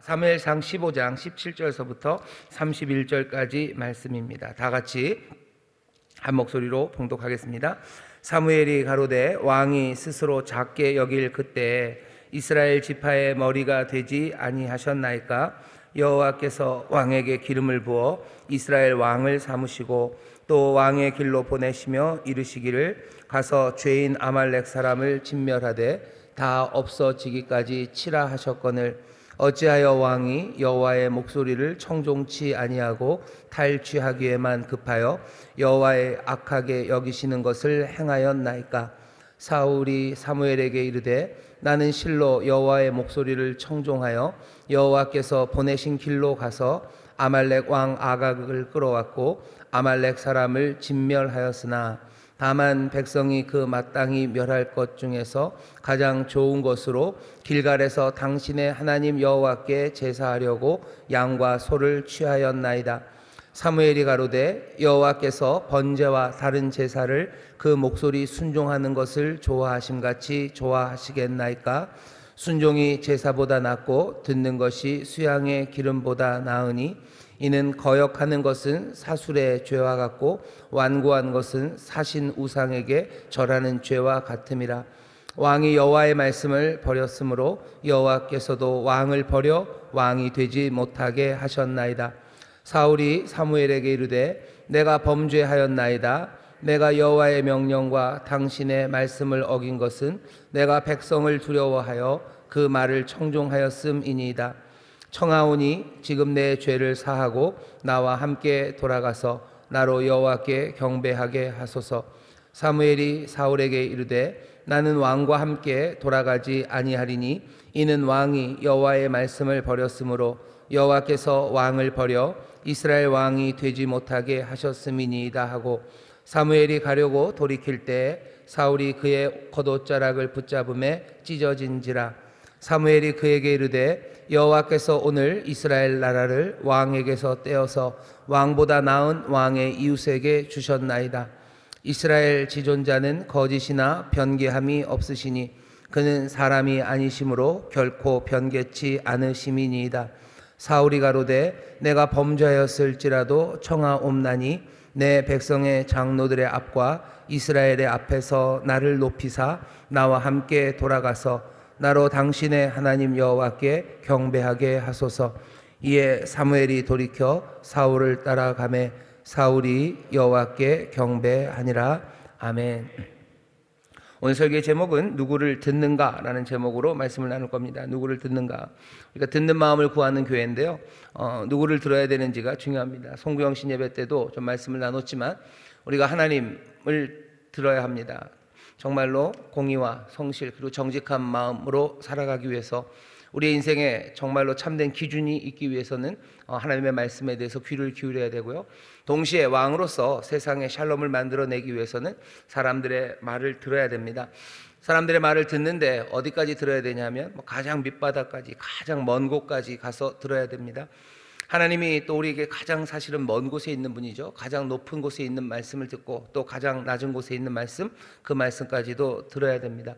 사무엘상 15장 17절서부터 31절까지 말씀입니다. 다 같이 한 목소리로 봉독하겠습니다. 사무엘이 가로되 왕이 스스로 작게 여길 그때 이스라엘 지파의 머리가 되지 아니하셨나이까? 여호와께서 왕에게 기름을 부어 이스라엘 왕을 삼으시고 또 왕의 길로 보내시며 이르시기를 가서 죄인 아말렉 사람을 진멸하되 다 없어지기까지 치라 하셨거늘 어찌하여 왕이 여호와의 목소리를 청종치 아니하고 탈취하기에만 급하여 여호와의 악하게 여기시는 것을 행하였나이까? 사울이 사무엘에게 이르되 나는 실로 여호와의 목소리를 청종하여 여호와께서 보내신 길로 가서 아말렉 왕 아각을 끌어왔고 아말렉 사람을 진멸하였으나 다만 백성이 그 마땅히 멸할 것 중에서 가장 좋은 것으로 길갈에서 당신의 하나님 여호와께 제사하려고 양과 소를 취하였나이다. 사무엘이 가로되 여호와께서 번제와 다른 제사를 그 목소리 순종하는 것을 좋아하심같이 좋아하시겠나이까? 순종이 제사보다 낫고 듣는 것이 수양의 기름보다 나으니 이는 거역하는 것은 사술의 죄와 같고 완고한 것은 사신 우상에게 절하는 죄와 같음이라. 왕이 여호와의 말씀을 버렸으므로 여호와께서도 왕을 버려 왕이 되지 못하게 하셨나이다. 사울이 사무엘에게 이르되 내가 범죄하였나이다. 내가 여호와의 명령과 당신의 말씀을 어긴 것은 내가 백성을 두려워하여 그 말을 청종하였음이니이다. 청하오니 지금 내 죄를 사하고 나와 함께 돌아가서 나로 여호와께 경배하게 하소서. 사무엘이 사울에게 이르되 나는 왕과 함께 돌아가지 아니하리니 이는 왕이 여호와의 말씀을 버렸으므로 여호와께서 왕을 버려 이스라엘 왕이 되지 못하게 하셨음이니이다 하고 사무엘이 가려고 돌이킬 때 사울이 그의 겉옷자락을 붙잡음에 찢어진지라. 사무엘이 그에게 이르되 여호와께서 오늘 이스라엘 나라를 왕에게서 떼어서 왕보다 나은 왕의 이웃에게 주셨나이다. 이스라엘 지존자는 거짓이나 변개함이 없으시니 그는 사람이 아니심으로 결코 변개치 않으심이니이다. 사울이 가로되 내가 범죄하였을지라도 청하옵나니 내 백성의 장로들의 앞과 이스라엘의 앞에서 나를 높이사 나와 함께 돌아가서 나로 당신의 하나님 여호와께 경배하게 하소서. 이에 사무엘이 돌이켜 사울을 따라가매 사울이 여호와께 경배하니라. 아멘. 오늘 설교의 제목은 누구를 듣는가라는 제목으로 말씀을 나눌 겁니다. 누구를 듣는가. 그러니까 듣는 마음을 구하는 교회인데요. 누구를 들어야 되는지가 중요합니다. 송구영 신예배 때도 좀 말씀을 나눴지만 우리가 하나님을 들어야 합니다. 정말로 공의와 성실 그리고 정직한 마음으로 살아가기 위해서 우리의 인생에 정말로 참된 기준이 있기 위해서는 하나님의 말씀에 대해서 귀를 기울여야 되고요. 동시에 왕으로서 세상에 샬롬을 만들어내기 위해서는 사람들의 말을 들어야 됩니다. 사람들의 말을 듣는데 어디까지 들어야 되냐면 가장 밑바닥까지 가장 먼 곳까지 가서 들어야 됩니다. 하나님이 또 우리에게 가장 사실은 먼 곳에 있는 분이죠. 가장 높은 곳에 있는 말씀을 듣고 또 가장 낮은 곳에 있는 말씀, 그 말씀까지도 들어야 됩니다.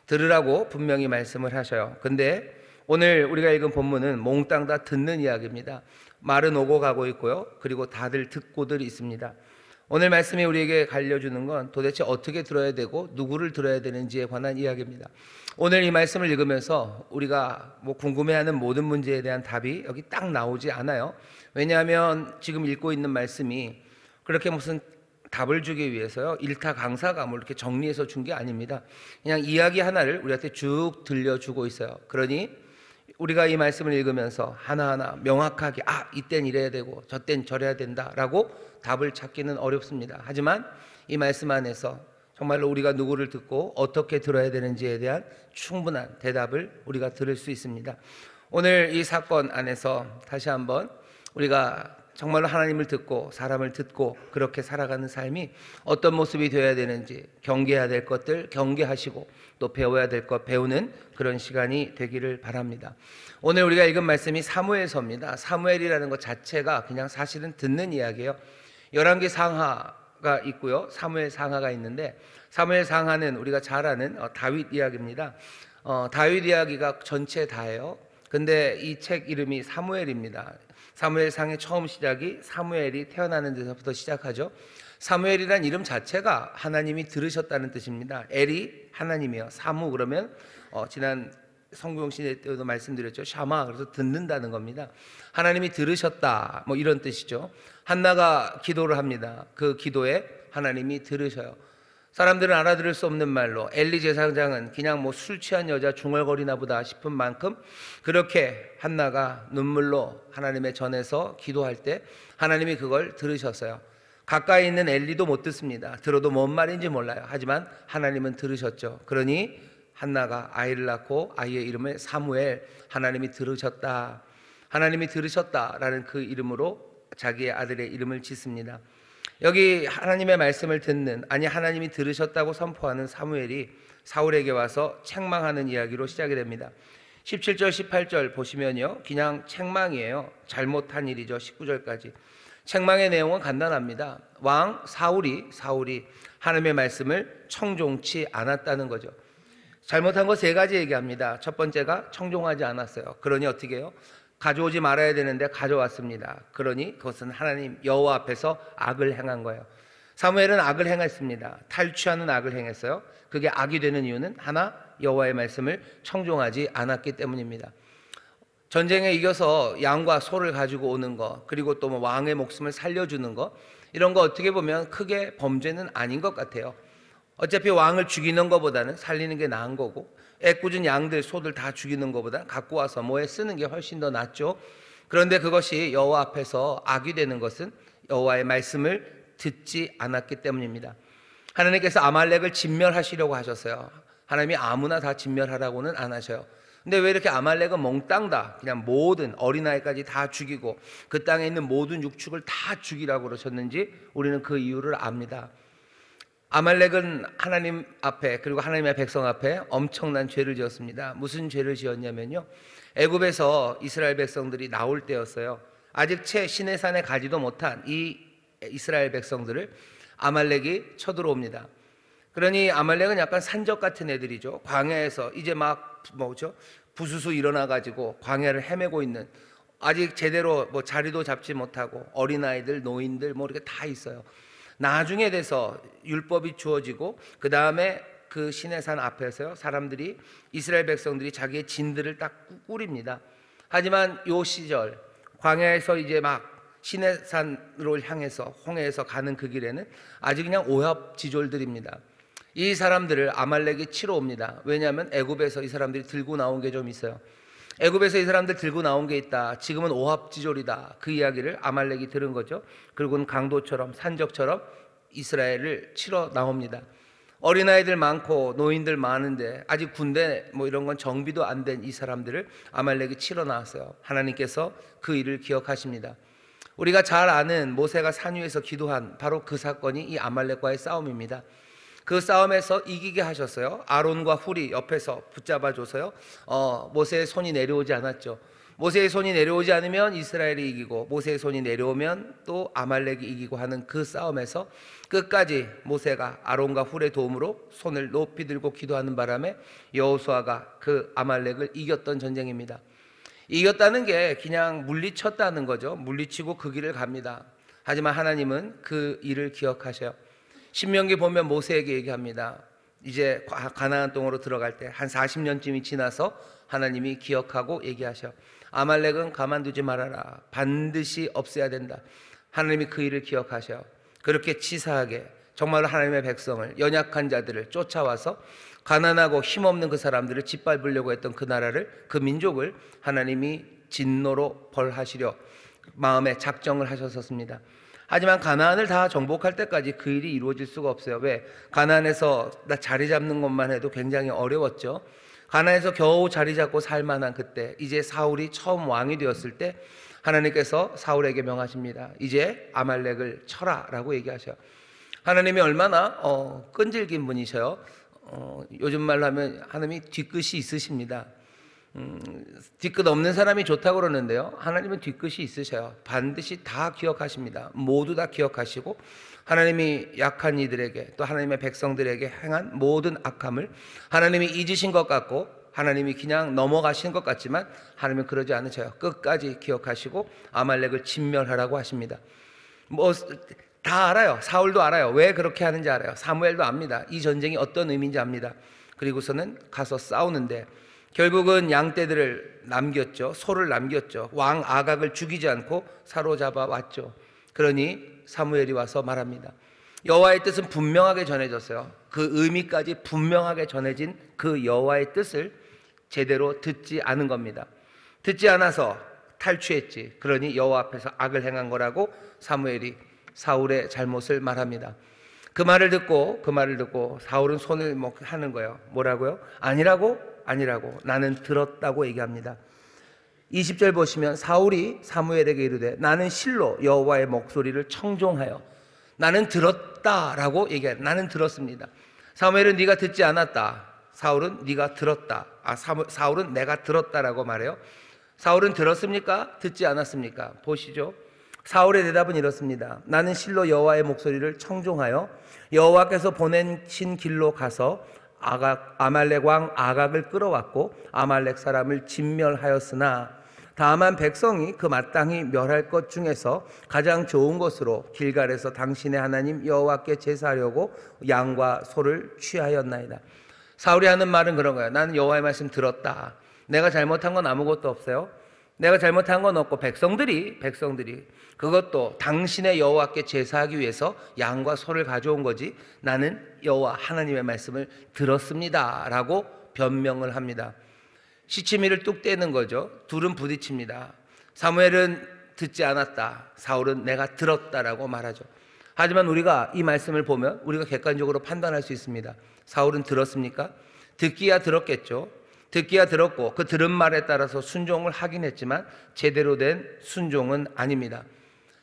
들으라고 분명히 말씀을 하셔요. 근데 오늘 우리가 읽은 본문은 몽땅 다 듣는 이야기입니다. 말은 오고 가고 있고요. 그리고 다들 듣고들 있습니다. 오늘 말씀이 우리에게 알려주는 건 도대체 어떻게 들어야 되고 누구를 들어야 되는지에 관한 이야기입니다. 오늘 이 말씀을 읽으면서 우리가 궁금해하는 모든 문제에 대한 답이 여기 딱 나오지 않아요. 왜냐하면 지금 읽고 있는 말씀이 그렇게 무슨 답을 주기 위해서요 일타 강사가 이렇게 정리해서 준 게 아닙니다. 그냥 이야기 하나를 우리한테 쭉 들려주고 있어요. 그러니 우리가 이 말씀을 읽으면서 하나하나 명확하게 이땐 이래야 되고 저땐 저래야 된다라고 답을 찾기는 어렵습니다. 하지만 이 말씀 안에서 정말로 우리가 누구를 듣고 어떻게 들어야 되는지에 대한 충분한 대답을 우리가 들을 수 있습니다. 오늘 이 사건 안에서 다시 한번 우리가 정말로 하나님을 듣고 사람을 듣고 그렇게 살아가는 삶이 어떤 모습이 되어야 되는지, 경계해야 될 것들 경계하시고 또 배워야 될 것 배우는 그런 시간이 되기를 바랍니다. 오늘 우리가 읽은 말씀이 사무엘서입니다. 사무엘이라는 것 자체가 그냥 사실은 듣는 이야기예요. 11개 상하가 있고요, 사무엘 상하가 있는데, 사무엘 상하는 우리가 잘 아는 다윗 이야기입니다. 다윗 이야기가 전체 다예요. 근데 이 책 이름이 사무엘입니다. 사무엘상의 처음 시작이 사무엘이 태어나는 데서부터 시작하죠. 사무엘이란 이름 자체가 하나님이 들으셨다는 뜻입니다. 엘이 하나님이요. 사무 그러면 지난 성구용신 때도 말씀드렸죠. 샤마, 그래서 듣는다는 겁니다. 하나님이 들으셨다, 뭐 이런 뜻이죠. 한나가 기도를 합니다. 그 기도에 하나님이 들으셔요. 사람들은 알아들을 수 없는 말로 엘리 제사장은 그냥 뭐 술 취한 여자 중얼거리나 보다 싶은 만큼 그렇게 한나가 눈물로 하나님의 전에서 기도할 때 하나님이 그걸 들으셨어요. 가까이 있는 엘리도 못 듣습니다. 들어도 뭔 말인지 몰라요. 하지만 하나님은 들으셨죠. 그러니 한나가 아이를 낳고 아이의 이름을 사무엘, 하나님이 들으셨다, 하나님이 들으셨다라는 그 이름으로 자기의 아들의 이름을 짓습니다. 여기 하나님의 말씀을 듣는, 아니 하나님이 들으셨다고 선포하는 사무엘이 사울에게 와서 책망하는 이야기로 시작이 됩니다. 17절 18절 보시면요, 그냥 책망이에요. 잘못한 일이죠. 19절까지 책망의 내용은 간단합니다. 왕 사울이 하나님의 말씀을 청종치 않았다는 거죠. 잘못한 거 세 가지 얘기합니다. 첫 번째가 청종하지 않았어요. 그러니 어떻게 해요? 가져오지 말아야 되는데 가져왔습니다. 그러니 그것은 하나님 여호와 앞에서 악을 행한 거예요. 사무엘은 악을 행했습니다. 탈취하는 악을 행했어요. 그게 악이 되는 이유는 하나, 여호와의 말씀을 청종하지 않았기 때문입니다. 전쟁에 이겨서 양과 소를 가지고 오는 거, 그리고 또 뭐 왕의 목숨을 살려주는 거, 이런 거 어떻게 보면 크게 범죄는 아닌 것 같아요. 어차피 왕을 죽이는 것보다는 살리는 게 나은 거고, 애꿎은 양들 소들 다 죽이는 것보다 갖고 와서 뭐에 쓰는 게 훨씬 더 낫죠. 그런데 그것이 여호와 앞에서 악이 되는 것은 여호와의 말씀을 듣지 않았기 때문입니다. 하나님께서 아말렉을 진멸하시려고 하셨어요. 하나님이 아무나 다 진멸하라고는 안 하셔요. 근데 왜 이렇게 아말렉은 몽땅 다 그냥 모든 어린아이까지 다 죽이고 그 땅에 있는 모든 육축을 다 죽이라고 그러셨는지 우리는 그 이유를 압니다. 아말렉은 하나님 앞에, 그리고 하나님의 백성 앞에 엄청난 죄를 지었습니다. 무슨 죄를 지었냐면요, 애굽에서 이스라엘 백성들이 나올 때였어요. 아직 채 시내산에 가지도 못한 이 이스라엘 백성들을 아말렉이 쳐들어옵니다. 그러니 아말렉은 약간 산적 같은 애들이죠. 광야에서 이제 막 뭐죠, 부수수 일어나 가지고 광야를 헤매고 있는, 아직 제대로 뭐 자리도 잡지 못하고 어린아이들, 노인들 뭐 이렇게 다 있어요. 나중에 돼서 율법이 주어지고 그 다음에 그 시내산 앞에서요, 사람들이, 이스라엘 백성들이 자기의 진들을 딱 꾸립니다. 하지만 요 시절 광야에서 이제 막 시내산으로 향해서 홍해에서 가는 그 길에는 아직 그냥 오합지졸들입니다. 이 사람들을 아말렉이 치러 옵니다. 왜냐하면 애굽에서 이 사람들이 들고 나온 게 좀 있어요. 애굽에서 이 사람들 들고 나온 게 있다, 지금은 오합지졸이다, 그 이야기를 아말렉이 들은 거죠. 그리고는 강도처럼 산적처럼 이스라엘을 치러 나옵니다. 어린아이들 많고 노인들 많은데 아직 군대 뭐 이런 건 정비도 안 된 이 사람들을 아말렉이 치러 나왔어요. 하나님께서 그 일을 기억하십니다. 우리가 잘 아는 모세가 산 위에서 기도한 바로 그 사건이 이 아말렉과의 싸움입니다. 그 싸움에서 이기게 하셨어요. 아론과 훌이 옆에서 붙잡아줘서요, 모세의 손이 내려오지 않았죠. 모세의 손이 내려오지 않으면 이스라엘이 이기고 모세의 손이 내려오면 또 아말렉이 이기고 하는 그 싸움에서 끝까지 모세가 아론과 훌의 도움으로 손을 높이 들고 기도하는 바람에 여호수아가 그 아말렉을 이겼던 전쟁입니다. 이겼다는 게 그냥 물리쳤다는 거죠. 물리치고 그 길을 갑니다. 하지만 하나님은 그 일을 기억하셔요. 신명기 보면 모세에게 얘기합니다. 이제 가나안 땅으로 들어갈 때 한 40년쯤이 지나서 하나님이 기억하고 얘기하셔. 아말렉은 가만두지 말아라. 반드시 없애야 된다. 하나님이 그 일을 기억하셔. 그렇게 치사하게 정말로 하나님의 백성을, 연약한 자들을 쫓아와서 가난하고 힘없는 그 사람들을 짓밟으려고 했던 그 나라를, 그 민족을 하나님이 진노로 벌하시려 마음에 작정을 하셨었습니다. 하지만 가나안을 다 정복할 때까지 그 일이 이루어질 수가 없어요. 왜? 가나안에서 자리 잡는 것만 해도 굉장히 어려웠죠. 가나안에서 겨우 자리 잡고 살만한 그때, 이제 사울이 처음 왕이 되었을 때 하나님께서 사울에게 명하십니다. 이제 아말렉을 쳐라 라고 얘기하셔요. 하나님이 얼마나 끈질긴 분이셔요. 요즘 말로 하면 하나님이 뒤끝이 있으십니다. 뒤끝 없는 사람이 좋다고 그러는데요, 하나님은 뒤끝이 있으셔요. 반드시 다 기억하십니다. 모두 다 기억하시고 하나님이 약한 이들에게, 또 하나님의 백성들에게 행한 모든 악함을 하나님이 잊으신 것 같고 하나님이 그냥 넘어가신 것 같지만 하나님은 그러지 않으셔요. 끝까지 기억하시고 아말렉을 진멸하라고 하십니다. 뭐 다 알아요. 사울도 알아요. 왜 그렇게 하는지 알아요. 사무엘도 압니다. 이 전쟁이 어떤 의미인지 압니다. 그리고서는 가서 싸우는데 결국은 양떼들을 남겼죠. 소를 남겼죠. 왕 아각을 죽이지 않고 사로잡아 왔죠. 그러니 사무엘이 와서 말합니다. 여호와의 뜻은 분명하게 전해졌어요. 그 의미까지 분명하게 전해진 그 여호와의 뜻을 제대로 듣지 않은 겁니다. 듣지 않아서 탈취했지. 그러니 여호와 앞에서 악을 행한 거라고 사무엘이 사울의 잘못을 말합니다. 그 말을 듣고 사울은 손을 하는 거예요. 뭐라고요? 아니라고 나는 들었다고 얘기합니다. 20절 보시면 사울이 사무엘에게 이르되 나는 실로 여호와의 목소리를 청종하여 나는 들었다라고 얘기해요. 나는 들었습니다. 사무엘은 네가 듣지 않았다. 사울은 네가 들었다. 사울은 내가 들었다라고 말해요. 사울은 들었습니까? 듣지 않았습니까? 보시죠. 사울의 대답은 이렇습니다. 나는 실로 여호와의 목소리를 청종하여 여호와께서 보내신 길로 가서 아말렉 왕 아각을 끌어왔고 아말렉 사람을 진멸하였으나 다만 백성이 그 마땅히 멸할 것 중에서 가장 좋은 것으로 길갈에서 당신의 하나님 여호와께 제사하려고 양과 소를 취하였나이다. 사울이 하는 말은 그런 거예요. 나는 여호와의 말씀 들었다. 내가 잘못한 건 아무것도 없어요. 내가 잘못한 건 없고 백성들이 그것도 당신의 여호와께 제사하기 위해서 양과 소를 가져온 거지 나는 여호와 하나님의 말씀을 들었습니다 라고 변명을 합니다. 시치미를 뚝 떼는 거죠. 둘은 부딪힙니다. 사무엘은 듣지 않았다. 사울은 내가 들었다라고 말하죠. 하지만 우리가 이 말씀을 보면 우리가 객관적으로 판단할 수 있습니다. 사울은 들었습니까? 듣기야 들었겠죠. 듣기야 들었고 그 들은 말에 따라서 순종을 하긴 했지만 제대로 된 순종은 아닙니다.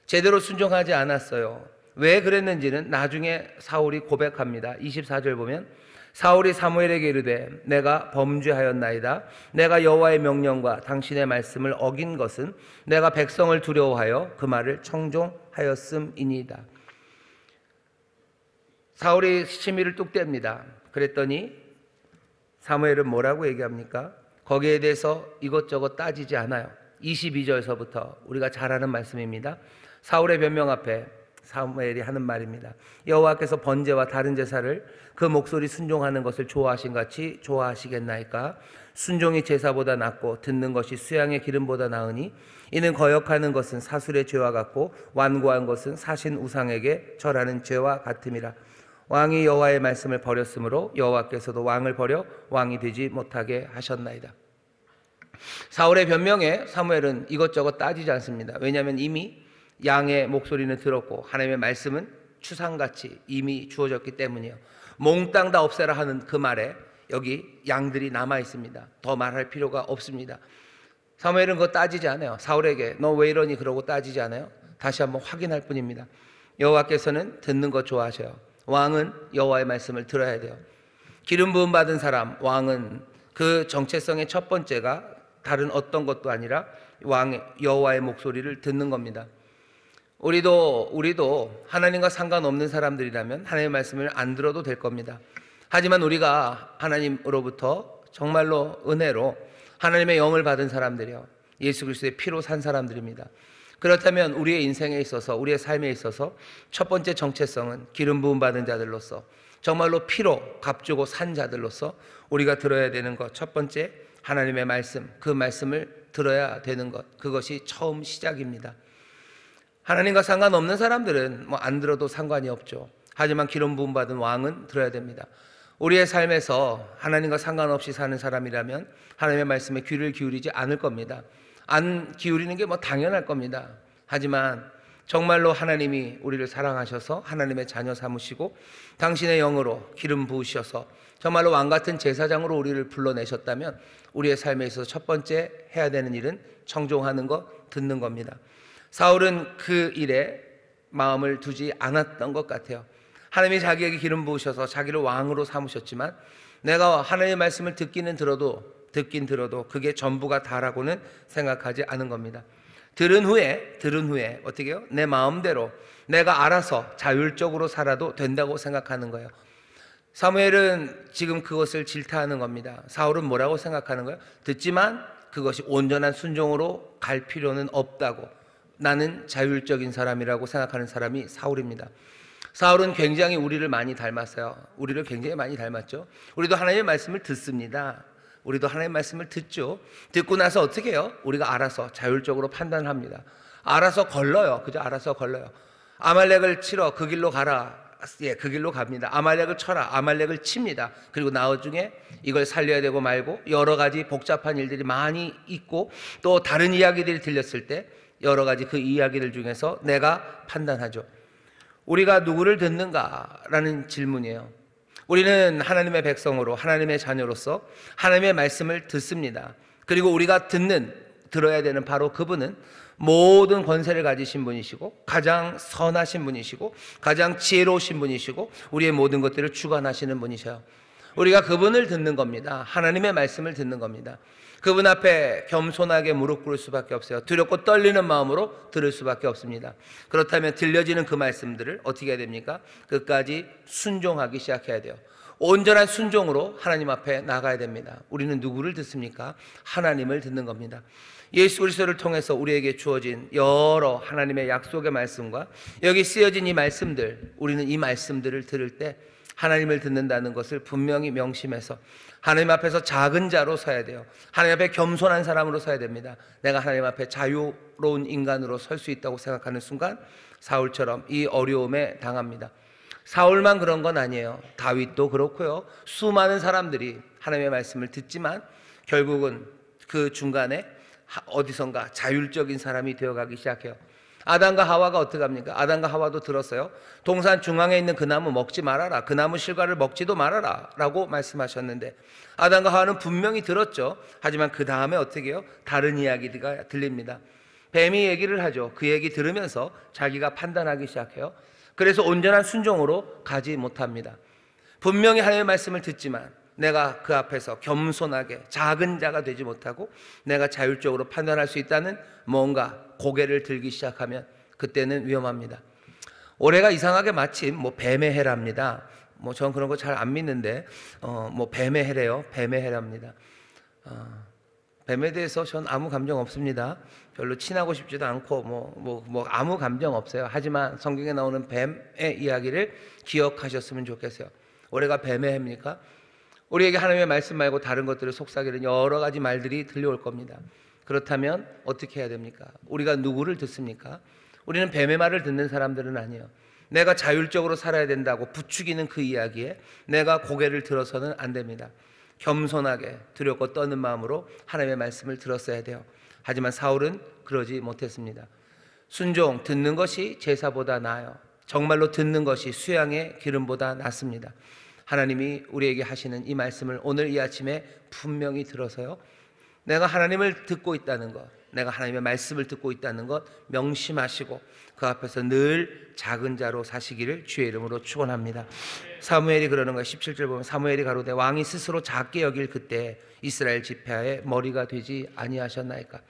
제대로 순종하지 않았어요. 왜 그랬는지는 나중에 사울이 고백합니다. 24절 보면 사울이 사무엘에게 이르되 내가 범죄하였나이다. 내가 여호와의 명령과 당신의 말씀을 어긴 것은 내가 백성을 두려워하여 그 말을 청종하였음이니이다. 사울이 시치미를 뚝 뗍니다. 그랬더니 사무엘은 뭐라고 얘기합니까? 거기에 대해서 이것저것 따지지 않아요. 22절서부터 우리가 잘 아는 말씀입니다. 사울의 변명 앞에 사무엘이 하는 말입니다. 여호와께서 번제와 다른 제사를 그 목소리 순종하는 것을 좋아하신 같이 좋아하시겠나이까? 순종이 제사보다 낫고 듣는 것이 수양의 기름보다 나으니 이는 거역하는 것은 사술의 죄와 같고 완고한 것은 사신 우상에게 절하는 죄와 같음이라. 왕이 여호와의 말씀을 버렸으므로 여호와께서도 왕을 버려 왕이 되지 못하게 하셨나이다. 사울의 변명에 사무엘은 이것저것 따지지 않습니다. 왜냐하면 이미 양의 목소리는 들었고 하나님의 말씀은 추상같이 이미 주어졌기 때문이에요. 몽땅 다 없애라 하는 그 말에 여기 양들이 남아 있습니다. 더 말할 필요가 없습니다. 사무엘은 그거 따지지 않아요. 사울에게 너 왜 이러니 그러고 따지지 않아요. 다시 한번 확인할 뿐입니다. 여호와께서는 듣는 거 좋아하셔요. 왕은 여호와의 말씀을 들어야 돼요. 기름 부음 받은 사람, 왕은 그 정체성의 첫 번째가 다른 어떤 것도 아니라 여호와의 목소리를 듣는 겁니다. 우리도 하나님과 상관없는 사람들이라면 하나님의 말씀을 안 들어도 될 겁니다. 하지만 우리가 하나님으로부터 정말로 은혜로 하나님의 영을 받은 사람들이요, 예수 그리스도의 피로 산 사람들입니다. 그렇다면 우리의 인생에 있어서, 우리의 삶에 있어서 첫 번째 정체성은 기름 부음 받은 자들로서, 정말로 피로 값주고 산 자들로서 우리가 들어야 되는 것, 첫 번째 하나님의 말씀, 그 말씀을 들어야 되는 것, 그것이 처음 시작입니다. 하나님과 상관없는 사람들은 안 들어도 상관이 없죠. 하지만 기름 부음 받은 왕은 들어야 됩니다. 우리의 삶에서 하나님과 상관없이 사는 사람이라면 하나님의 말씀에 귀를 기울이지 않을 겁니다. 안 기울이는 게 당연할 겁니다. 하지만 정말로 하나님이 우리를 사랑하셔서 하나님의 자녀 삼으시고 당신의 영으로 기름 부으셔서 정말로 왕같은 제사장으로 우리를 불러내셨다면 우리의 삶에 있어서 첫 번째 해야 되는 일은 청종하는 것, 듣는 겁니다. 사울은 그 일에 마음을 두지 않았던 것 같아요. 하나님이 자기에게 기름 부으셔서 자기를 왕으로 삼으셨지만 내가 하나님의 말씀을 듣긴 들어도 그게 전부가 다라고는 생각하지 않은 겁니다. 들은 후에 어떻게 해요? 내 마음대로 내가 알아서 자율적으로 살아도 된다고 생각하는 거예요. 사무엘은 지금 그것을 질타하는 겁니다. 사울은 뭐라고 생각하는 거예요? 듣지만 그것이 온전한 순종으로 갈 필요는 없다고, 나는 자율적인 사람이라고 생각하는 사람이 사울입니다. 사울은 굉장히 우리를 많이 닮았어요. 우리를 굉장히 많이 닮았죠. 우리도 하나님의 말씀을 듣습니다. 우리도 하나님의 말씀을 듣죠. 듣고 나서 어떻게 해요? 우리가 알아서 자율적으로 판단을 합니다. 알아서 걸러요. 그죠? 알아서 걸러요. 아말렉을 치러 그 길로 가라. 예, 그 길로 갑니다. 아말렉을 쳐라. 아말렉을 칩니다. 그리고 나중에 이걸 살려야 되고 말고 여러 가지 복잡한 일들이 많이 있고 또 다른 이야기들이 들렸을 때 여러 가지 그 이야기들 중에서 내가 판단하죠. 우리가 누구를 듣는가라는 질문이에요. 우리는 하나님의 백성으로, 하나님의 자녀로서 하나님의 말씀을 듣습니다. 그리고 우리가 들어야 되는 바로 그분은 모든 권세를 가지신 분이시고 가장 선하신 분이시고 가장 지혜로우신 분이시고 우리의 모든 것들을 주관하시는 분이셔요. 우리가 그분을 듣는 겁니다. 하나님의 말씀을 듣는 겁니다. 그분 앞에 겸손하게 무릎 꿇을 수밖에 없어요. 두렵고 떨리는 마음으로 들을 수밖에 없습니다. 그렇다면 들려지는 그 말씀들을 어떻게 해야 됩니까? 끝까지 순종하기 시작해야 돼요. 온전한 순종으로 하나님 앞에 나가야 됩니다. 우리는 누구를 듣습니까? 하나님을 듣는 겁니다. 예수 그리스도를 통해서 우리에게 주어진 여러 하나님의 약속의 말씀과 여기 쓰여진 이 말씀들, 우리는 이 말씀들을 들을 때 하나님을 듣는다는 것을 분명히 명심해서 하나님 앞에서 작은 자로 서야 돼요. 하나님 앞에 겸손한 사람으로 서야 됩니다. 내가 하나님 앞에 자유로운 인간으로 설 수 있다고 생각하는 순간 사울처럼 이 어려움에 당합니다. 사울만 그런 건 아니에요. 다윗도 그렇고요. 수많은 사람들이 하나님의 말씀을 듣지만 결국은 그 중간에 어디선가 자율적인 사람이 되어가기 시작해요. 아담과 하와가 어떻게 합니까? 아담과 하와도 들었어요. 동산 중앙에 있는 그 나무 먹지 말아라. 그 나무 실과를 먹지도 말아라 라고 말씀하셨는데 아담과 하와는 분명히 들었죠. 하지만 그 다음에 어떻게 해요? 다른 이야기가 들립니다. 뱀이 얘기를 하죠. 그 얘기 들으면서 자기가 판단하기 시작해요. 그래서 온전한 순종으로 가지 못합니다. 분명히 하나님의 말씀을 듣지만 내가 그 앞에서 겸손하게 작은 자가 되지 못하고 내가 자율적으로 판단할 수 있다는 뭔가 고개를 들기 시작하면 그때는 위험합니다. 올해가 이상하게 마침 뱀의 해랍니다. 전 그런 거 잘 안 믿는데 뱀의 해래요. 뱀의 해랍니다. 뱀에 대해서 전 아무 감정 없습니다. 별로 친하고 싶지도 않고 아무 감정 없어요. 하지만 성경에 나오는 뱀의 이야기를 기억하셨으면 좋겠어요. 올해가 뱀의 해입니까? 우리에게 하나님의 말씀 말고 다른 것들을 속삭이는 여러 가지 말들이 들려올 겁니다. 그렇다면 어떻게 해야 됩니까? 우리가 누구를 듣습니까? 우리는 뱀의 말을 듣는 사람들은 아니에요. 내가 자율적으로 살아야 된다고 부추기는 그 이야기에 내가 고개를 들어서는 안 됩니다. 겸손하게 두렵고 떠는 마음으로 하나님의 말씀을 들었어야 돼요. 하지만 사울은 그러지 못했습니다. 순종, 듣는 것이 제사보다 나아요. 정말로 듣는 것이 수양의 기름보다 낫습니다. 하나님이 우리에게 하시는 이 말씀을 오늘 이 아침에 분명히 들어서요, 내가 하나님을 듣고 있다는 것, 내가 하나님의 말씀을 듣고 있다는 것 명심하시고 그 앞에서 늘 작은 자로 사시기를 주의 이름으로 축원합니다. 사무엘이 그러는 거예요. 17절 보면 사무엘이 가로되 왕이 스스로 작게 여길 그때 이스라엘 지파의 머리가 되지 아니하셨나이까.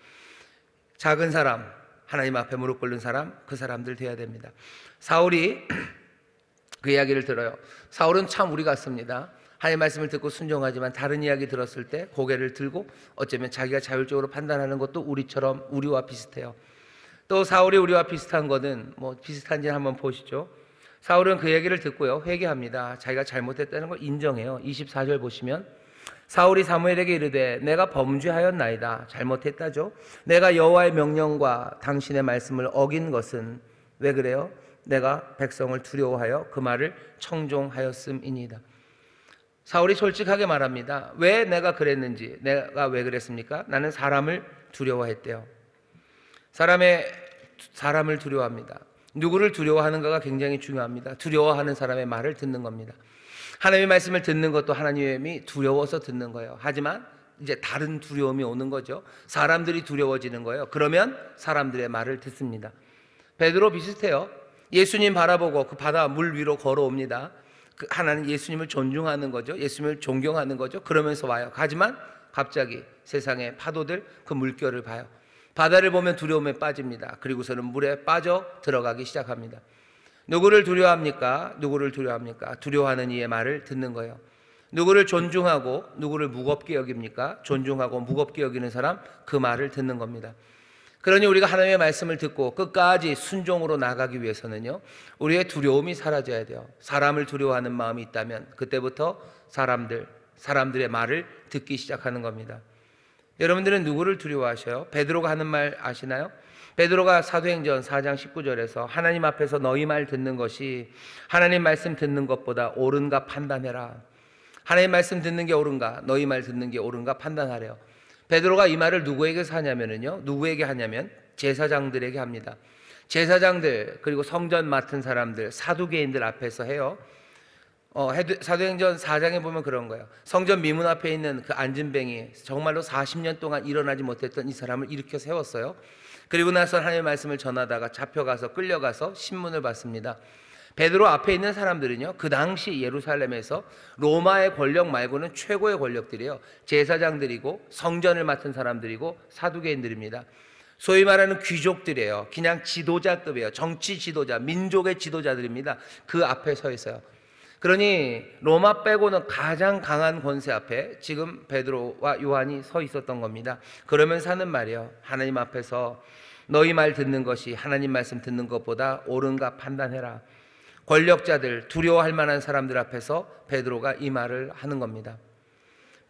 작은 사람, 하나님 앞에 무릎 꿇는 사람, 그 사람들 돼야 됩니다. 사울이 그 이야기를 들어요. 사울은 참 우리 같습니다. 하나님의 말씀을 듣고 순종하지만 다른 이야기 들었을 때 고개를 들고 어쩌면 자기가 자율적으로 판단하는 것도 우리와 비슷해요. 또 사울이 우리와 비슷한 거는 비슷한지 한번 보시죠. 사울은 그 얘기를 듣고요, 회개합니다. 자기가 잘못했다는 걸 인정해요. 24절 보시면 사울이 사무엘에게 이르되 내가 범죄하였나이다. 잘못했다죠. 내가 여호와의 명령과 당신의 말씀을 어긴 것은 왜 그래요? 내가 백성을 두려워하여 그 말을 청종하였음이니이다. 사울이 솔직하게 말합니다. 왜 내가 그랬는지, 내가 왜 그랬습니까? 나는 사람을 두려워했대요. 사람을 두려워합니다. 누구를 두려워하는가가 굉장히 중요합니다. 두려워하는 사람의 말을 듣는 겁니다. 하나님의 말씀을 듣는 것도 하나님이 두려워서 듣는 거예요. 하지만 이제 다른 두려움이 오는 거죠. 사람들이 두려워지는 거예요. 그러면 사람들의 말을 듣습니다. 베드로 비슷해요. 예수님 바라보고 그 바다 물 위로 걸어옵니다. 하나는 예수님을 존중하는 거죠. 예수님을 존경하는 거죠. 그러면서 와요. 하지만 갑자기 세상의 파도들 그 물결을 봐요. 바다를 보면 두려움에 빠집니다. 그리고서는 물에 빠져 들어가기 시작합니다. 누구를 두려워합니까? 누구를 두려워합니까? 두려워하는 이의 말을 듣는 거예요. 누구를 존중하고 누구를 무겁게 여깁니까? 존중하고 무겁게 여기는 사람, 그 말을 듣는 겁니다. 그러니 우리가 하나님의 말씀을 듣고 끝까지 순종으로 나가기 위해서는요, 우리의 두려움이 사라져야 돼요. 사람을 두려워하는 마음이 있다면 그때부터 사람들의 말을 듣기 시작하는 겁니다. 여러분들은 누구를 두려워하셔요? 베드로가 하는 말 아시나요? 베드로가 사도행전 4장 19절에서 하나님 앞에서 너희 말 듣는 것이 하나님 말씀 듣는 것보다 옳은가 판단해라. 하나님 말씀 듣는 게 옳은가, 너희 말 듣는 게 옳은가 판단하래요. 베드로가 이 말을 누구에게서 하냐면요, 누구에게 하냐면 제사장들에게 합니다. 제사장들, 그리고 성전 맡은 사람들, 사두개인들 앞에서 해요. 사도행전 4장에 보면 그런 거예요. 성전 미문 앞에 있는 그 안진뱅이, 정말로 40년 동안 일어나지 못했던 이 사람을 일으켜 세웠어요. 그리고 나서 하나님의 말씀을 전하다가 잡혀가서 끌려가서 신문을 받습니다. 베드로 앞에 있는 사람들은요, 그 당시 예루살렘에서 로마의 권력 말고는 최고의 권력들이에요. 제사장들이고 성전을 맡은 사람들이고 사두개인들입니다. 소위 말하는 귀족들이에요. 그냥 지도자급이에요. 정치 지도자, 민족의 지도자들입니다. 그 앞에 서 있어요. 그러니 로마 빼고는 가장 강한 권세 앞에 지금 베드로와 요한이 서 있었던 겁니다. 그러면서 하는 말이에요. 하나님 앞에서 너희 말 듣는 것이 하나님 말씀 듣는 것보다 옳은가 판단해라. 권력자들, 두려워할 만한 사람들 앞에서 베드로가 이 말을 하는 겁니다.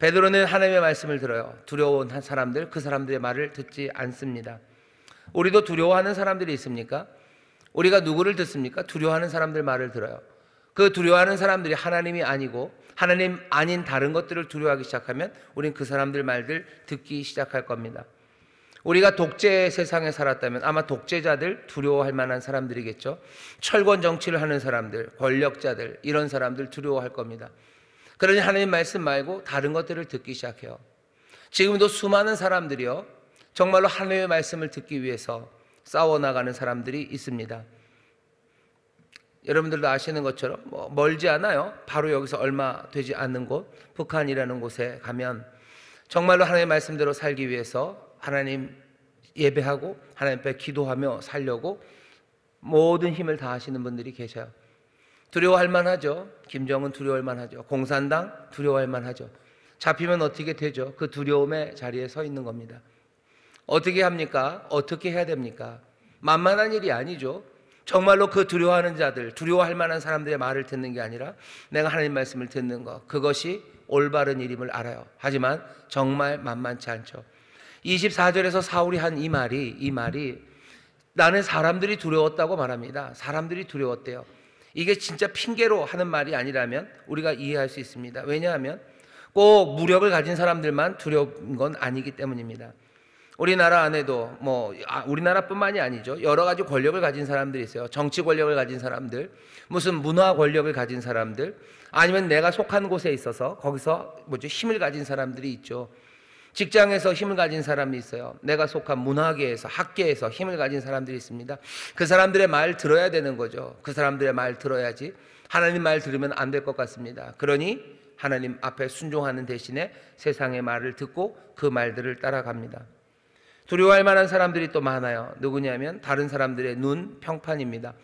베드로는 하나님의 말씀을 들어요. 두려운 사람들, 그 사람들의 말을 듣지 않습니다. 우리도 두려워하는 사람들이 있습니까? 우리가 누구를 듣습니까? 두려워하는 사람들 말을 들어요. 그 두려워하는 사람들이 하나님이 아니고 하나님 아닌 다른 것들을 두려워하기 시작하면 우린 그 사람들 말들 듣기 시작할 겁니다. 우리가 독재 세상에 살았다면 아마 독재자들, 두려워할 만한 사람들이겠죠. 철권 정치를 하는 사람들, 권력자들, 이런 사람들 두려워할 겁니다. 그러니 하나님 말씀 말고 다른 것들을 듣기 시작해요. 지금도 수많은 사람들이요, 정말로 하나님의 말씀을 듣기 위해서 싸워나가는 사람들이 있습니다. 여러분들도 아시는 것처럼 멀지 않아요. 바로 여기서 얼마 되지 않는 곳, 북한이라는 곳에 가면 정말로 하나님의 말씀대로 살기 위해서 하나님 예배하고 하나님 앞에 기도하며 살려고 모든 힘을 다하시는 분들이 계셔요. 두려워할 만하죠. 김정은 두려워할 만하죠. 공산당 두려워할 만하죠. 잡히면 어떻게 되죠? 그 두려움의 자리에 서 있는 겁니다. 어떻게 합니까? 어떻게 해야 됩니까? 만만한 일이 아니죠. 정말로 그 두려워하는 자들, 두려워할 만한 사람들의 말을 듣는 게 아니라 내가 하나님 말씀을 듣는 것, 그것이 올바른 일임을 알아요. 하지만 정말 만만치 않죠. 24절에서 사울이 한 이 말이 나는 사람들이 두려웠다고 말합니다. 사람들이 두려웠대요. 이게 진짜 핑계로 하는 말이 아니라면 우리가 이해할 수 있습니다. 왜냐하면 꼭 무력을 가진 사람들만 두려운 건 아니기 때문입니다. 우리나라 안에도 우리나라뿐만이 아니죠. 여러 가지 권력을 가진 사람들이 있어요. 정치 권력을 가진 사람들, 무슨 문화 권력을 가진 사람들, 아니면 내가 속한 곳에 있어서 거기서 힘을 가진 사람들이 있죠. 직장에서 힘을 가진 사람이 있어요. 내가 속한 문화계에서, 학계에서 힘을 가진 사람들이 있습니다. 그 사람들의 말 들어야 되는 거죠. 그 사람들의 말 들어야지. 하나님 말 들으면 안 될 것 같습니다. 그러니 하나님 앞에 순종하는 대신에 세상의 말을 듣고 그 말들을 따라갑니다. 두려워할 만한 사람들이 또 많아요. 누구냐면 다른 사람들의 눈, 평판입니다.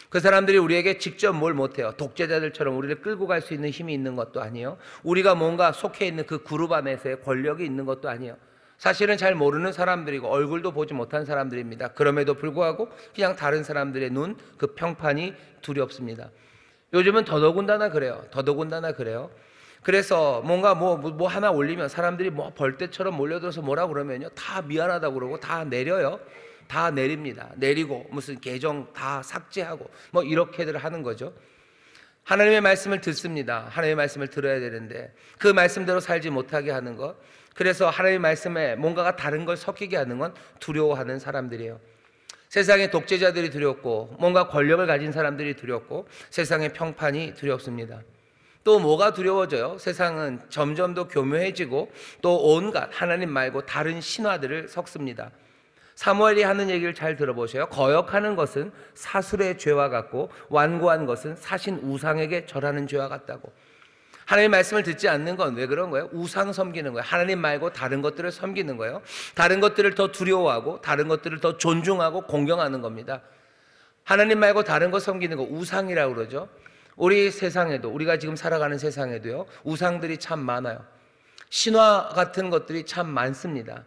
그 사람들이 우리에게 직접 뭘 못해요. 독재자들처럼 우리를 끌고 갈 수 있는 힘이 있는 것도 아니에요. 우리가 뭔가 속해 있는 그 그룹 안에서의 권력이 있는 것도 아니에요. 사실은 잘 모르는 사람들이고 얼굴도 보지 못한 사람들입니다. 그럼에도 불구하고 그냥 다른 사람들의 눈, 그 평판이 두렵습니다. 요즘은 더더군다나 그래요. 그래서 뭔가 뭐 하나 올리면 사람들이 벌떼처럼 몰려들어서 뭐라 그러면요, 다 미안하다고 그러고 다 내려요. 다 내립니다. 내리고 무슨 계정 다 삭제하고 이렇게들 하는 거죠. 하나님의 말씀을 듣습니다. 하나님의 말씀을 들어야 되는데 그 말씀대로 살지 못하게 하는 것, 그래서 하나님의 말씀에 뭔가가 다른 걸 섞이게 하는 건 두려워하는 사람들이에요. 세상의 독재자들이 두렵고 뭔가 권력을 가진 사람들이 두렵고 세상의 평판이 두렵습니다. 또 뭐가 두려워져요? 세상은 점점 더 교묘해지고 또 온갖 하나님 말고 다른 신화들을 섞습니다. 사무엘이 하는 얘기를 잘 들어보셔요. 거역하는 것은 사술의 죄와 같고 완고한 것은 사신 우상에게 절하는 죄와 같다고. 하나님 말씀을 듣지 않는 건 왜 그런 거예요? 우상 섬기는 거예요. 하나님 말고 다른 것들을 섬기는 거예요. 다른 것들을 더 두려워하고 다른 것들을 더 존중하고 공경하는 겁니다. 하나님 말고 다른 거 섬기는 거 우상이라고 그러죠. 우리 세상에도, 우리가 지금 살아가는 세상에도요, 우상들이 참 많아요. 신화 같은 것들이 참 많습니다.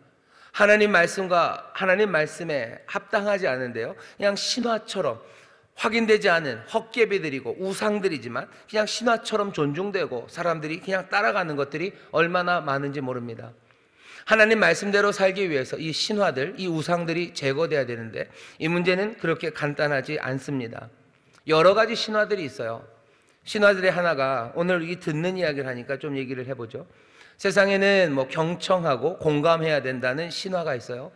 하나님 말씀과 하나님 말씀에 합당하지 않은데요, 그냥 신화처럼 확인되지 않은 헛개비들이고 우상들이지만 그냥 신화처럼 존중되고 사람들이 그냥 따라가는 것들이 얼마나 많은지 모릅니다. 하나님 말씀대로 살기 위해서 이 신화들, 이 우상들이 제거돼야 되는데 이 문제는 그렇게 간단하지 않습니다. 여러 가지 신화들이 있어요. 신화들의 하나가, 오늘 이 듣는 이야기를 하니까 좀 얘기를 해보죠. 세상에는 뭐 경청하고 공감해야 된다는 신화가 있어요.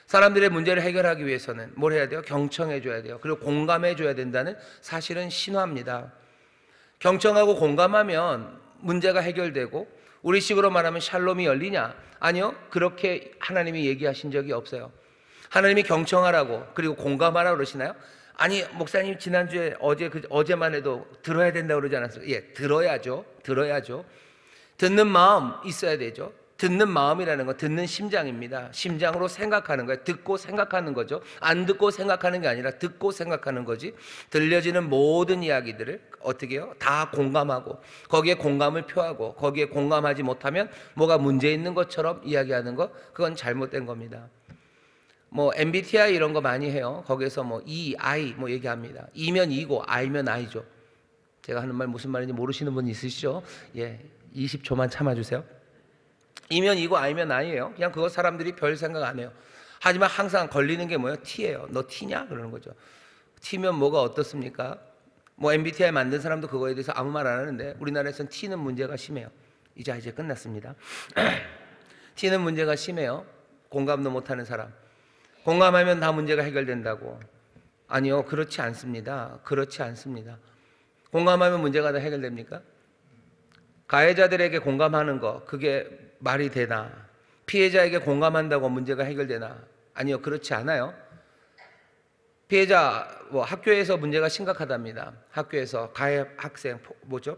사람들의 문제를 해결하기 위해서는 뭘 해야 돼요? 경청해 줘야 돼요. 그리고 공감해 줘야 된다는 사실은 신화입니다. 경청하고 공감하면 문제가 해결되고 우리식으로 말하면 샬롬이 열리냐? 아니요, 그렇게 하나님이 얘기하신 적이 없어요. 하나님이 경청하라고 그리고 공감하라고 그러시나요? 아니, 목사님 지난주에 어제만 해도 들어야 된다고 그러지 않았어요? 예, 들어야죠. 듣는 마음 있어야 되죠. 듣는 마음이라는 건 듣는 심장입니다. 심장으로 생각하는 거예요. 듣고 생각하는 거죠. 안 듣고 생각하는 게 아니라 듣고 생각하는 거지. 들려지는 모든 이야기들을 어떻게 해요? 다 공감하고 거기에 공감을 표하고 거기에 공감하지 못하면 뭐가 문제 있는 것처럼 이야기하는 거, 그건 잘못된 겁니다. 뭐 MBTI 이런 거 많이 해요. 거기에서 뭐 E, I 뭐 얘기합니다. E면 E고 I면 I죠. 제가 하는 말 무슨 말인지 모르시는 분 있으시죠? 예, 20초만 참아주세요. E면 E고 I면 I예요. 그냥 그거 사람들이 별 생각 안 해요. 하지만 항상 걸리는 게 뭐예요? T예요. 너 T냐? 그러는 거죠. T면 뭐가 어떻습니까? 뭐 MBTI 만든 사람도 그거에 대해서 아무 말 안 하는데 우리나라에서는 T는 문제가 심해요. 이제 끝났습니다. T는 문제가 심해요. 공감도 못하는 사람. 공감하면 다 문제가 해결된다고. 아니요, 그렇지 않습니다. 공감하면 문제가 다 해결됩니까? 가해자들에게 공감하는 거, 그게 말이 되나? 피해자에게 공감한다고 문제가 해결되나? 아니요, 그렇지 않아요. 피해자, 학교에서 문제가 심각하답니다. 학교에서 가해 학생,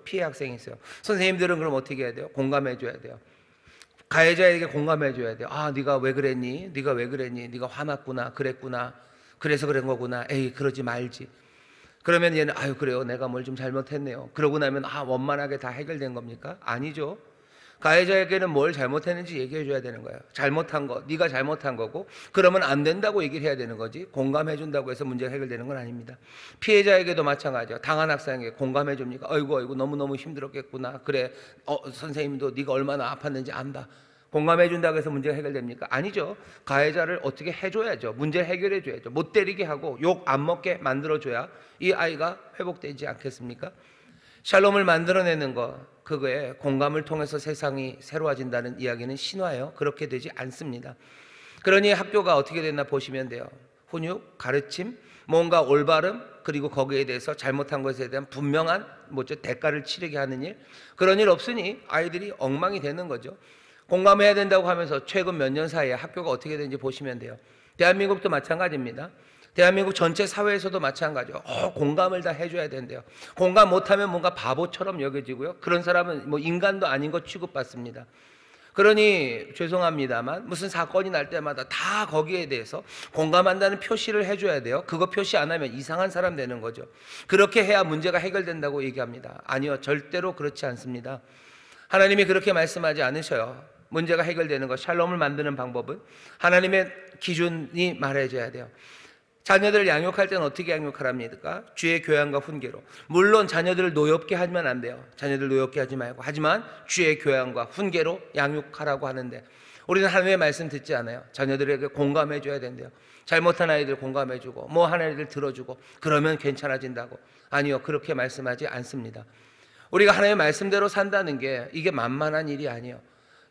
피해 학생이 있어요. 선생님들은 그럼 어떻게 해야 돼요? 공감해 줘야 돼요. 가해자에게 공감해 줘야 돼요. 아, 네가 왜 그랬니? 네가 화났구나, 그랬구나, 그래서 그런 거구나. 에이, 그러지 말지. 그러면 얘는 아유, 그래요, 내가 뭘 좀 잘못했네요. 그러고 나면 원만하게 다 해결된 겁니까? 아니죠. 가해자에게는 뭘 잘못했는지 얘기해 줘야 되는 거예요. 잘못한 거, 네가 잘못한 거고, 그러면 안 된다고 얘기를 해야 되는 거지, 공감해 준다고 해서 문제가 해결되는 건 아닙니다. 피해자에게도 마찬가지예요. 당한 학생에게 공감해 줍니까? 아이고 너무너무 힘들었겠구나. 그래, 선생님도 네가 얼마나 아팠는지 안다. 공감해 준다고 해서 문제가 해결됩니까? 아니죠. 가해자를 어떻게 해줘야죠. 문제를 해결해 줘야죠. 못 때리게 하고 욕 안 먹게 만들어줘야 이 아이가 회복되지 않겠습니까? 샬롬을 만들어내는 거, 그거에 공감을 통해서 세상이 새로워진다는 이야기는 신화예요. 그렇게 되지 않습니다. 그러니 학교가 어떻게 됐나 보시면 돼요. 훈육, 가르침, 뭔가 올바름, 그리고 거기에 대해서 잘못한 것에 대한 분명한 대가를 치르게 하는 일, 그런 일 없으니 아이들이 엉망이 되는 거죠. 공감해야 된다고 하면서 최근 몇 년 사이에 학교가 어떻게 되는지 보시면 돼요. 대한민국도 마찬가지입니다. 대한민국 전체 사회에서도 마찬가지예요. 공감을 다 해줘야 된대요. 공감 못하면 뭔가 바보처럼 여겨지고요. 그런 사람은 인간도 아닌 것 취급받습니다. 그러니 죄송합니다만 무슨 사건이 날 때마다 다 거기에 대해서 공감한다는 표시를 해줘야 돼요. 그거 표시 안 하면 이상한 사람 되는 거죠. 그렇게 해야 문제가 해결된다고 얘기합니다. 아니요, 절대로 그렇지 않습니다. 하나님이 그렇게 말씀하지 않으셔요. 문제가 해결되는 것, 샬롬을 만드는 방법은 하나님의 기준이 말해줘야 돼요. 자녀들을 양육할 때는 어떻게 양육하랍니까? 주의 교양과 훈계로. 물론 자녀들을 노엽게 하면 안 돼요. 자녀들 노엽게 하지 말고. 하지만 주의 교양과 훈계로 양육하라고 하는데 우리는 하나님의 말씀 듣지 않아요. 자녀들에게 공감해 줘야 된대요. 잘못한 아이들 공감해 주고 한 아이들 들어주고 그러면 괜찮아진다고. 아니요, 그렇게 말씀하지 않습니다. 우리가 하나님의 말씀대로 산다는 게 이게 만만한 일이 아니에요.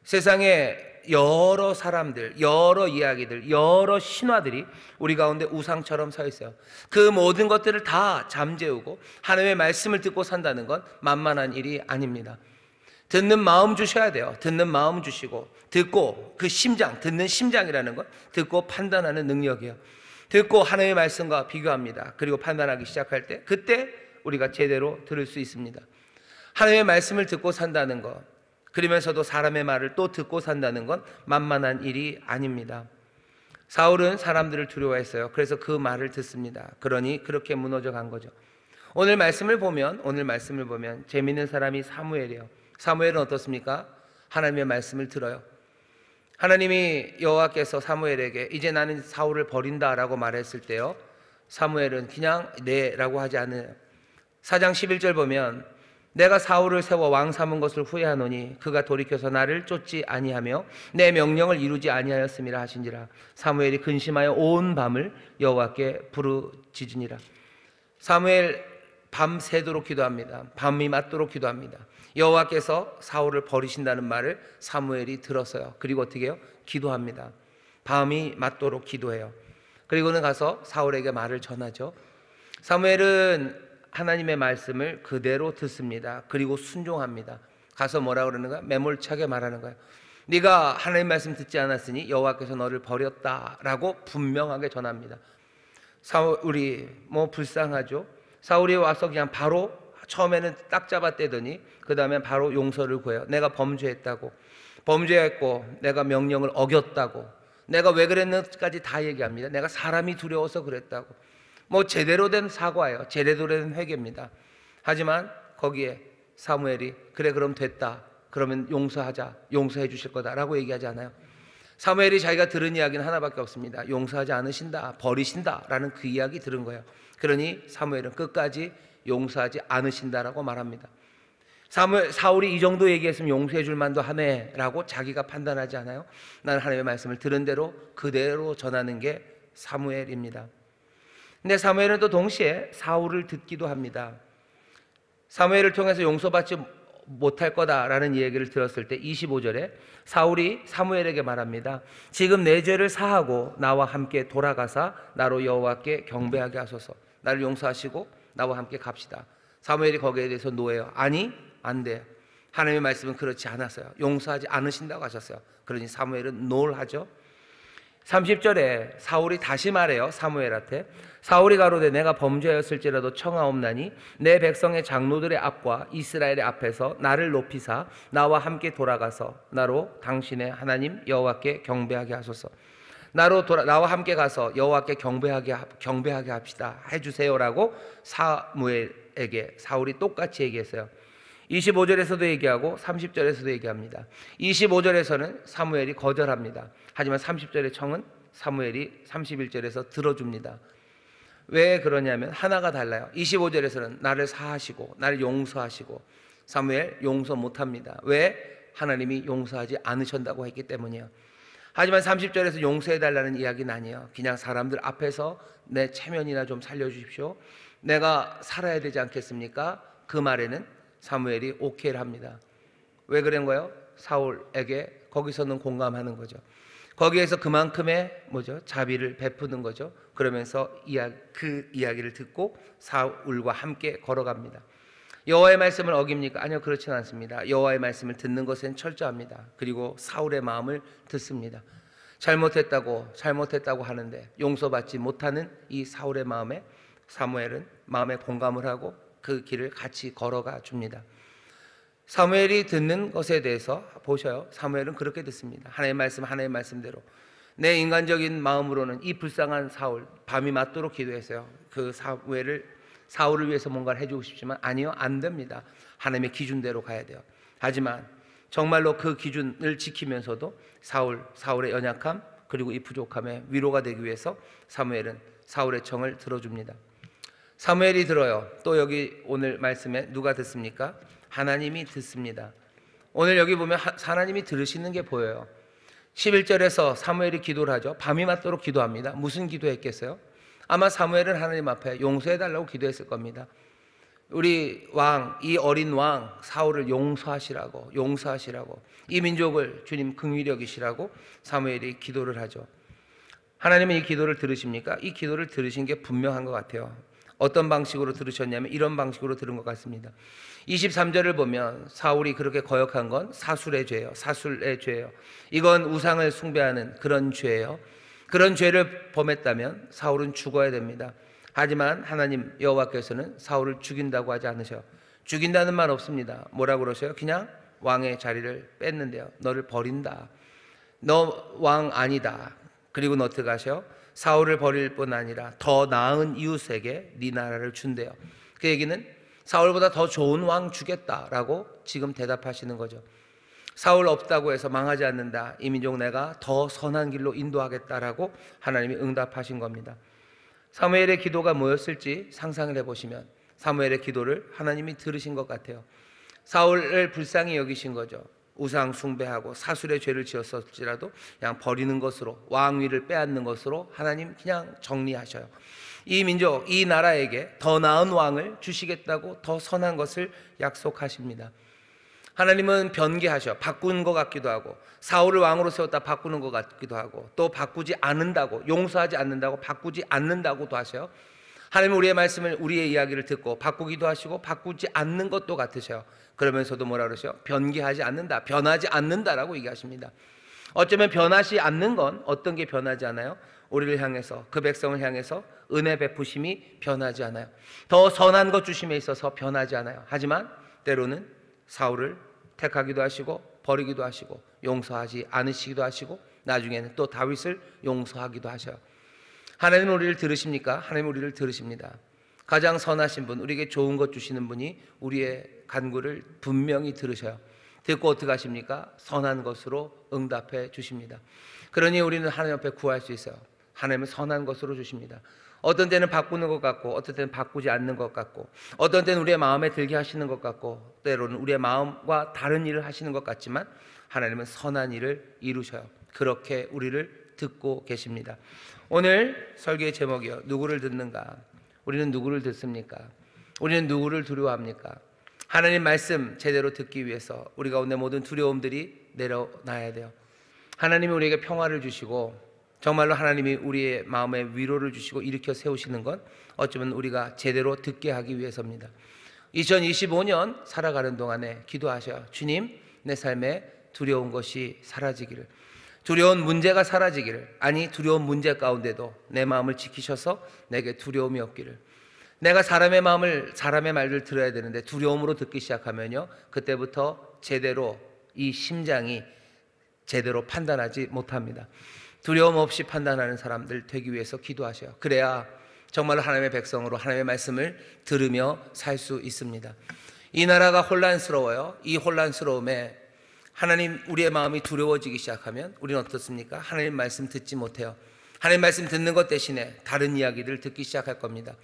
세상에 여러 사람들, 여러 이야기들, 여러 신화들이 우리 가운데 우상처럼 서 있어요. 그 모든 것들을 다 잠재우고 하나님의 말씀을 듣고 산다는 건 만만한 일이 아닙니다. 듣는 마음 주셔야 돼요. 듣는 마음 주시고 듣고 그 심장, 듣는 심장이라는 건 듣고 판단하는 능력이에요. 듣고 하나님의 말씀과 비교합니다. 그리고 판단하기 시작할 때 그때 우리가 제대로 들을 수 있습니다. 하나님의 말씀을 듣고 산다는 것, 그러면서도 사람의 말을 또 듣고 산다는 건 만만한 일이 아닙니다. 사울은 사람들을 두려워했어요. 그래서 그 말을 듣습니다. 그러니 그렇게 무너져 간 거죠. 오늘 말씀을 보면 재미있는 사람이 사무엘이에요. 사무엘은 어떻습니까? 하나님의 말씀을 들어요. 하나님이 여호와께서 사무엘에게 이제 나는 사울을 버린다라고 말했을 때요, 사무엘은 그냥 네라고 하지 않아요. 4장 11절 보면 내가 사울을 세워 왕 삼은 것을 후회하노니 그가 돌이켜서 나를 쫓지 아니하며 내 명령을 이루지 아니하였음이라 하신지라. 사무엘이 근심하여 온 밤을 여호와께 부르짖으니라. 사무엘 밤새도록 기도합니다. 밤이 맞도록 기도합니다. 여호와께서 사울을 버리신다는 말을 사무엘이 들었어요. 그리고 어떻게 해요? 기도합니다. 밤이 맞도록 기도해요. 그리고는 가서 사울에게 말을 전하죠. 사무엘은 하나님의 말씀을 그대로 듣습니다. 그리고 순종합니다. 가서 뭐라 그러는가? 매몰차게 말하는 거예요. 네가 하나님 말씀 듣지 않았으니 여호와께서 너를 버렸다라고 분명하게 전합니다. 사울이 불쌍하죠. 사울이 와서 그냥 바로 처음에는 딱 잡아떼더니 그 다음에 바로 용서를 구해요. 내가 범죄했다고, 범죄했고 내가 명령을 어겼다고, 내가 왜 그랬는지까지 다 얘기합니다. 내가 사람이 두려워서 그랬다고. 제대로 된 사과예요. 제대로 된 회개입니다. 하지만 거기에 사무엘이 그래 그럼 됐다, 그러면 용서하자, 용서해 주실 거다라고 얘기하지 않아요. 사무엘이 자기가 들은 이야기는 하나밖에 없습니다. 용서하지 않으신다, 버리신다 라는 그 이야기 들은 거예요. 그러니 사무엘은 끝까지 용서하지 않으신다라고 말합니다. 사울이 이 정도 얘기했으면 용서해 줄 만도 하네 라고 자기가 판단하지 않아요. 나는 하나님의 말씀을 들은 대로 그대로 전하는 게 사무엘입니다. 근데 사무엘은 또 동시에 사울을 듣기도 합니다. 사무엘을 통해서 용서받지 못할 거다라는 얘기를 들었을 때 25절에 사울이 사무엘에게 말합니다. 지금 내 죄를 사하고 나와 함께 돌아가사 나로 여호와께 경배하게 하소서. 나를 용서하시고 나와 함께 갑시다. 사무엘이 거기에 대해서 노해요. 아니, 안 돼. 하나님의 말씀은 그렇지 않았어요. 용서하지 않으신다고 하셨어요. 그러니 사무엘은 노를 하죠. 30절에 사울이 다시 말해요. 사무엘한테 사울이 가로되 내가 범죄하였을지라도 청하옵나니 내 백성의 장로들의 앞과 이스라엘의 앞에서 나를 높이사 나와 함께 돌아가서 나로 당신의 하나님 여호와께 경배하게 하소서. 나와 함께 가서 여호와께 경배하게 합시다 해주세요라고 사무엘에게 사울이 똑같이 얘기했어요. 25절에서도 얘기하고 30절에서도 얘기합니다. 25절에서는 사무엘이 거절합니다. 하지만 30절의 청은 사무엘이 31절에서 들어줍니다. 왜 그러냐면 하나가 달라요. 25절에서는 나를 사하시고 나를 용서하시고, 사무엘 용서 못합니다. 왜? 하나님이 용서하지 않으신다고 했기 때문이에요. 하지만 30절에서 용서해달라는 이야기는 아니에요. 그냥 사람들 앞에서 내 체면이나 좀 살려주십시오, 내가 살아야 되지 않겠습니까? 그 말에는 사무엘이 오케이를 합니다. 왜 그런 거예요? 사울에게 거기서는 공감하는 거죠. 거기에서 그만큼의 자비를 베푸는 거죠. 그러면서 그 이야기를 듣고 사울과 함께 걸어갑니다. 여호와의 말씀을 어깁니까? 아니요, 그렇지는 않습니다. 여호와의 말씀을 듣는 것은 철저합니다. 그리고 사울의 마음을 듣습니다. 잘못했다고 하는데 용서받지 못하는 이 사울의 마음에 사무엘은 마음에 공감을 하고 그 길을 같이 걸어가 줍니다. 사무엘이 듣는 것에 대해서 보셔요. 사무엘은 그렇게 듣습니다. 하나님의 말씀대로. 내 인간적인 마음으로는 이 불쌍한 사울, 밤이 맞도록 기도했어요. 그 사울을 위해서 뭔가를 해주고 싶지만 아니요, 안 됩니다. 하나님의 기준대로 가야 돼요. 하지만 정말로 그 기준을 지키면서도 사울의 연약함 그리고 이 부족함에 위로가 되기 위해서 사무엘은 사울의 청을 들어줍니다. 사무엘이 들어요. 또 여기 오늘 말씀에 누가 듣습니까? 하나님이 듣습니다. 오늘 여기 보면 하나님이 들으시는 게 보여요. 11절에서 사무엘이 기도를 하죠. 밤이 맞도록 기도합니다. 무슨 기도했겠어요? 아마 사무엘은 하나님 앞에 용서해달라고 기도했을 겁니다. 우리 왕, 이 어린 왕 사울을 용서하시라고, 이 민족을 주님 긍휼히 여기시라고 사무엘이 기도를 하죠. 하나님은 이 기도를 들으십니까? 이 기도를 들으신 게 분명한 것 같아요. 어떤 방식으로 들으셨냐면 이런 방식으로 들은 것 같습니다. 23절을 보면 사울이 그렇게 거역한 건 사술의 죄예요. 이건 우상을 숭배하는 그런 죄예요. 그런 죄를 범했다면 사울은 죽어야 됩니다. 하지만 하나님 여호와께서는 사울을 죽인다고 하지 않으셔. 죽인다는 말 없습니다. 뭐라고 그러셔요? 그냥 왕의 자리를 뺐는데요. 너를 버린다. 너 왕 아니다. 그리고 어떻게 하셔? 사울을 버릴 뿐 아니라 더 나은 이웃에게 네 나라를 준대요. 그 얘기는 사울보다 더 좋은 왕 주겠다라고 지금 대답하시는 거죠. 사울 없다고 해서 망하지 않는다. 이 민족 내가 더 선한 길로 인도하겠다라고 하나님이 응답하신 겁니다. 사무엘의 기도가 뭐였을지 상상을 해보시면 사무엘의 기도를 하나님이 들으신 것 같아요. 사울을 불쌍히 여기신 거죠. 우상 숭배하고 사술의 죄를 지었을지라도 그냥 버리는 것으로, 왕위를 빼앗는 것으로 하나님 그냥 정리하셔요. 이 민족, 이 나라에게 더 나은 왕을 주시겠다고 더 선한 것을 약속하십니다. 하나님은 변개하셔. 바꾸는 것 같기도 하고, 사울을 왕으로 세웠다 바꾸는 것 같기도 하고, 또 바꾸지 않는다고, 용서하지 않는다고, 바꾸지 않는다고도 하셔요. 하나님은 우리의 말씀을, 우리의 이야기를 듣고 바꾸기도 하시고 바꾸지 않는 것도 같으셔요. 그러면서도 뭐라 그러셔? 변개하지 않는다, 변하지 않는다라고 얘기하십니다. 어쩌면 변하지 않는 건 어떤 게 변하지 않아요? 우리를 향해서, 그 백성을 향해서 은혜 베푸심이 변하지 않아요. 더 선한 것 주심에 있어서 변하지 않아요. 하지만 때로는 사울을 택하기도 하시고 버리기도 하시고 용서하지 않으시기도 하시고 나중에는 또 다윗을 용서하기도 하셔요. 하나님은 우리를 들으십니까? 하나님은 우리를 들으십니다. 가장 선하신 분, 우리에게 좋은 것 주시는 분이 우리의 간구를 분명히 들으셔요. 듣고 어떻게 하십니까? 선한 것으로 응답해 주십니다. 그러니 우리는 하나님 앞에 구할 수 있어요. 하나님은 선한 것으로 주십니다. 어떤 때는 바꾸는 것 같고, 어떤 때는 바꾸지 않는 것 같고, 어떤 때는 우리의 마음에 들게 하시는 것 같고, 때로는 우리의 마음과 다른 일을 하시는 것 같지만 하나님은 선한 일을 이루셔요. 그렇게 우리를 듣고 계십니다. 오늘 설교의 제목이요, 누구를 듣는가? 우리는 누구를 듣습니까? 우리는 누구를 두려워합니까? 하나님 말씀 제대로 듣기 위해서 우리 가운데 모든 두려움들이 내려놔야 돼요. 하나님이 우리에게 평화를 주시고 정말로 하나님이 우리의 마음에 위로를 주시고 일으켜 세우시는 건 어쩌면 우리가 제대로 듣게 하기 위해서입니다. 2025년 살아가는 동안에 기도하셔요. 주님, 내 삶에 두려운 것이 사라지기를, 두려운 문제가 사라지기를, 아니 두려운 문제 가운데도 내 마음을 지키셔서 내게 두려움이 없기를. 내가 사람의 말을 들어야 되는데 두려움으로 듣기 시작하면요, 그때부터 제대로 이 심장이 제대로 판단하지 못합니다. 두려움 없이 판단하는 사람들 되기 위해서 기도하셔요. 그래야 정말로 하나님의 백성으로 하나님의 말씀을 들으며 살 수 있습니다. 이 나라가 혼란스러워요. 이 혼란스러움에 하나님, 우리의 마음이 두려워지기 시작하면 우리는 어떻습니까? 하나님 말씀 듣지 못해요. 하나님 말씀 듣는 것 대신에 다른 이야기를 듣기 시작할 겁니다.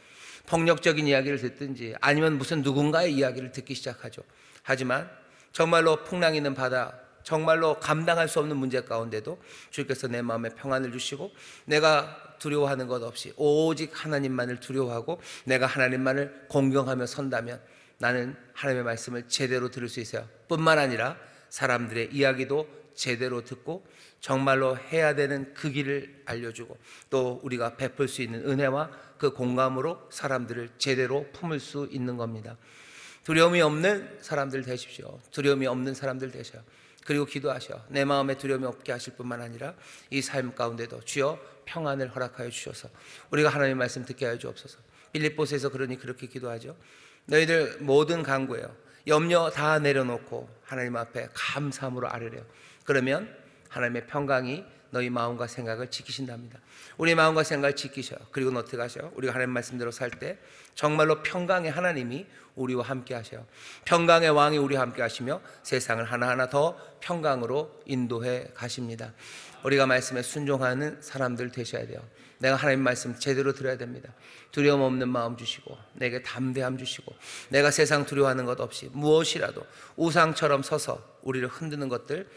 폭력적인 이야기를 듣든지 아니면 무슨 누군가의 이야기를 듣기 시작하죠. 하지만 정말로 풍랑 있는 바다, 정말로 감당할 수 없는 문제 가운데도 주께서 내 마음에 평안을 주시고 내가 두려워하는 것 없이 오직 하나님만을 두려워하고 내가 하나님만을 공경하며 선다면 나는 하나님의 말씀을 제대로 들을 수 있어요. 뿐만 아니라 사람들의 이야기도 제대로 듣고 정말로 해야 되는 그 길을 알려주고 또 우리가 베풀 수 있는 은혜와 그 공감으로 사람들을 제대로 품을 수 있는 겁니다. 두려움이 없는 사람들 되십시오. 두려움이 없는 사람들 되셔요. 그리고 기도하셔. 내 마음에 두려움이 없게 하실 뿐만 아니라 이 삶 가운데도 주여 평안을 허락하여 주셔서 우리가 하나님의 말씀 듣게 하여 주옵소서. 빌립보서에서 그러니 그렇게 기도하죠. 너희들 모든 간구예요. 염려 다 내려놓고 하나님 앞에 감사함으로 아뢰래요. 그러면 하나님의 평강이 너희 마음과 생각을 지키신답니다. 우리 마음과 생각을 지키셔요. 그리고 어떻게 하셔요? 우리가 하나님 말씀대로 살 때 정말로 평강의 하나님이 우리와 함께 하셔요. 평강의 왕이 우리와 함께 하시며 세상을 하나하나 더 평강으로 인도해 가십니다. 우리가 말씀에 순종하는 사람들 되셔야 돼요. 내가 하나님 말씀 제대로 들어야 됩니다. 두려움 없는 마음 주시고 내게 담대함 주시고 내가 세상 두려워하는 것 없이 무엇이라도 우상처럼 서서 우리를 흔드는 것들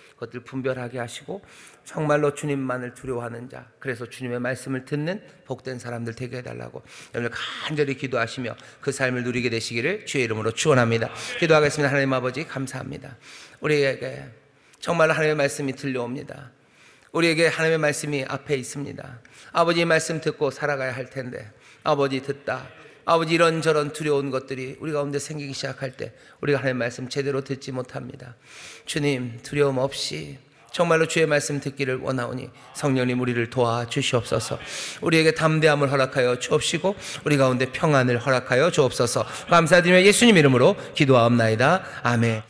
분별하게 하시고 정말로 주님만을 두려워하는 자, 그래서 주님의 말씀을 듣는 복된 사람들 되게 해달라고 오늘 간절히 기도하시며 그 삶을 누리게 되시기를 주의 이름으로 축원합니다. 기도하겠습니다. 하나님 아버지 감사합니다. 우리에게 정말로 하나님의 말씀이 들려옵니다. 우리에게 하나님의 말씀이 앞에 있습니다. 아버지 말씀 듣고 살아가야 할 텐데 아버지 듣다 아버지 이런저런 두려운 것들이 우리 가운데 생기기 시작할 때 우리가 하나님의 말씀 제대로 듣지 못합니다. 주님 두려움 없이 정말로 주의 말씀 듣기를 원하오니 성령님 우리를 도와주시옵소서. 우리에게 담대함을 허락하여 주옵시고 우리 가운데 평안을 허락하여 주옵소서. 감사드리며 예수님 이름으로 기도하옵나이다. 아멘.